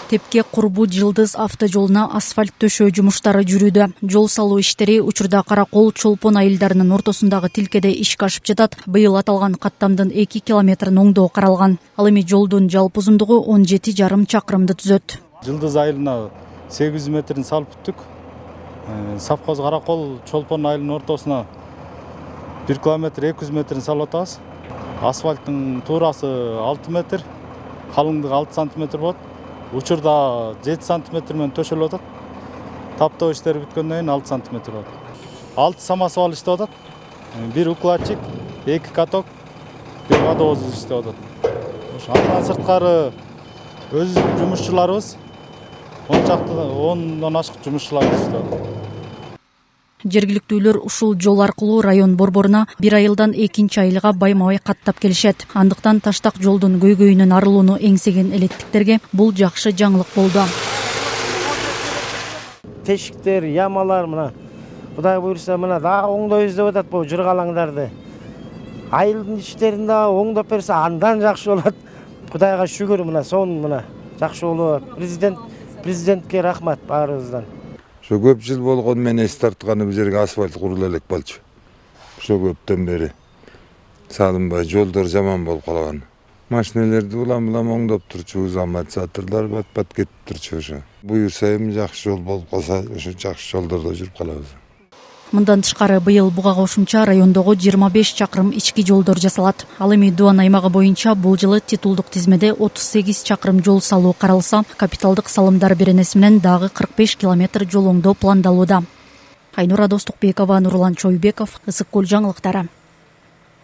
Тепке Курбу Жылдыз автожолуна асфальт төшөө жумуштары жүрүүдө. Жол салуу иштери учурда Каракол Чолпон айылдарынын ортосундагы тилкеде ишке ашып жатат. Быйыл аталган каттамдын 2 километрин оңдоо каралган. Ал эми жолдун жалпы узундугу 17,5 чакырымды түзөт. Жылдыз айылына 800 метрин салып бүттүк. Сапкоз Каракол Чолпон айылынын ортосуна 1 километр 200 метрин салып атабыз. Асфальттын туурасы 6 метр, калыңдыгы 6 сантиметр болот. Учурда 7 сантиметр менен төшөлүп атат. Таптоо иштери бүткөндөн кийин 6 сантиметр болот. 6 самосвал иштеп атат. 1 укладчик, 2 каток, 1 водовоз иштеп атат. Андан сырткары өз жумушчуларыбыз 10-дон ашык жумушчулар иштеп атат. Жергиликтүүлөр ушул жол аркылуу район борборуна бир айылдан экинчи айылга байма-бай каттап келишет. Андыктан таштак жолдун көйгөйүнөн арылууну эңсеген электиктерге бул жакшы жаңылык болду. Тешиктер, ямалар мына Кудай буйрса мына дагы оңдойбуз деп атат бул жыргалаңдарды. Айылдын иштерин дагы оңдоп берсе андан жакшы болот. Кудайга шүгүр мына сон мына жакшы болот. Президентке рахмат баарыбыздан. Көп жыл болгон менен эс тартканы бул жерге асфальт куруло элек болчу. Ошо көптөн бери салынбай жолдор жаман болуп калган. Машиналерди улам оңдоп турчубуз, амортизаторлор бат кетип турчу ошо. Буюрса эми жакшы жол болуп калса, ошо жакшы жолдордо жүрүп калабыз. Мындан тышкары быйыл буга кошумча райондогу 25 чакырым ички жолдор жасалат. Ал эми Дуан аймагы боюнча бул жылы титулдук тизмеде 38 чакырым жол салуу каралса, капиталдык салымдар беренеси менен дагы 45 километр жол оңдоо пландалууда. Айнура Достукбекова, Нурлан Чойбеков, Ысык Көл жаңылыктары.